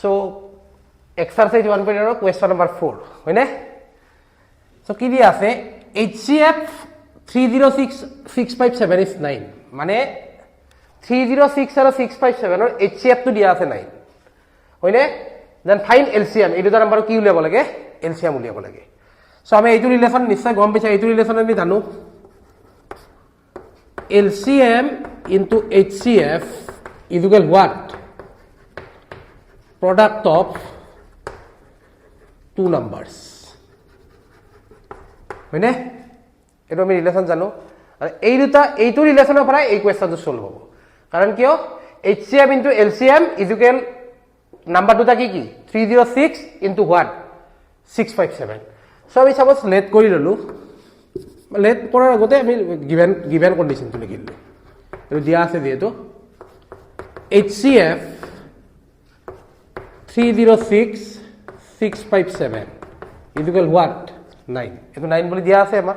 so exercise 1.0 question number 4 হয়নে so কি দিয়া আছে HCF 306657 is 9 মানে 306 আর 657 এর HCF তো দিয়া আছে 9 হয়নে দেন ফাইন LCM এই দুটা নাম্বার কি উলিয়াব লাগে LCM উলিয়াব লাগে সো আমি এইটো রিলেশন নিশ্চয় গম পাইছা এইটো রিলেশন আমি জানো LCM into HCF is equal what product of two numbers হয়নে এটো আমি রিলেশন জানো আর এই দুটা এইটো ৰিলেশনৰ পৰা এই কোৱেশ্চনটো সলভ হ'ব কাৰণ কিয় HCF into LCM is equal number দুটা কি কি 306 into what 657 সো আমি সাপোজ লেট কৰি ললো লেট কৰাৰ আগতে আমি গিভেন কন্ডিশনটো লিখিলো এটো দিয়া আছে যেটো HCF 306657 is equal what 9 এটো 9 বলি দিয়া আছে আমাৰ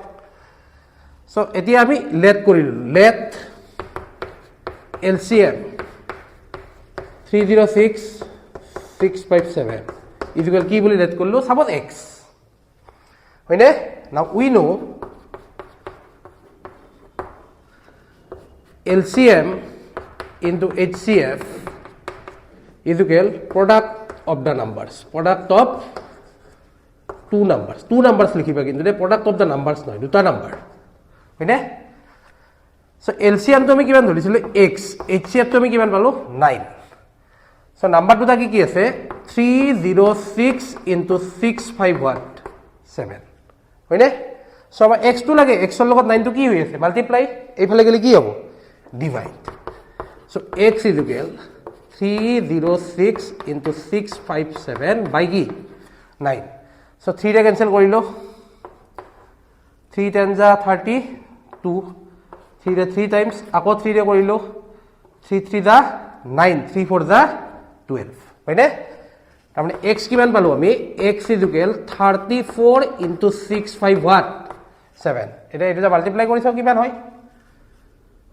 সো এতিয়া আমি লেট কৰিলো লেট LCM 306657 is equal কি বলি লেট করলো সাপোজ x হয়নে now we know LCM into HCF is equal product of the numbers product of two numbers লিখিবা কিন্তু product of the numbers নয় দুটা নাম্বার হয়নে সো LCM তো আমি কিমান ধৰিছিলো x HCF তো আমি কিমান পালো 9 সো নাম্বাৰ দুটা কি আছে 306 into 657 হয়নে সো আমাৰ x টো লাগে x ৰ লগত 9 টো কি হৈ আছে মাল্টিপ্লাই এইফালে গলে কি হ'ব divide so x is equal 306 into 657 by কি 9 সো 3 ৰে ক্যান্সেল কৰিলো 3 10 যা 32 3 ৰে 3 টাইমস আকৌ 3 ৰে কৰিলো 3 3 যা 9 3 4 যা 12 হয়নে তাৰমানে x কিমান পালো আমি x is equal 34 into 65 what 7 এটা মাল্টিপ্লাই কৰিছো কিমান হয়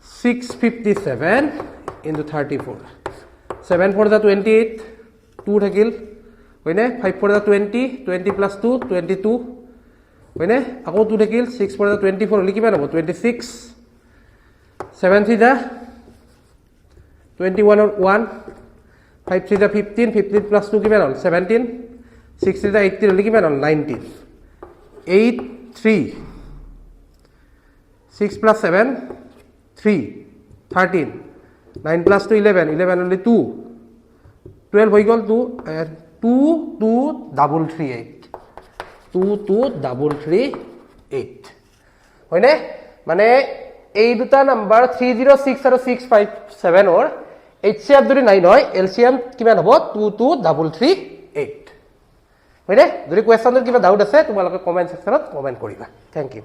657 into 34 7 4 the 28 2 থাকিল হয়নে 5 4 the 20 20 plus 2 22 হয়নে আকৌ 2 থাকিল 6 4 the 24 হলি কিমান হ'ব 26 7 3 the 21 or 1 5 3 the 15 15 plus 2 কিমান হ'ল 17 6 3 the 18 হলি কিমান হ'ল 19 8 3 6 plus 7 3 13 9 plus 2 11 11 only 2 12 হৈ গল 2 2 2 double 38 2 2 double 38 হয়নে মানে এই দুটা নাম্বার 306 আৰু 657 or HCF যদি 9 হয় LCM কিমান হ'ব 2 2 double 38 হয়নে যদি কোৱেশ্চনৰ কিবা ডাউট আছে তোমালোকে কমেন্ট সেকশনত কমেন্ট কৰিবা থ্যাংক ইউ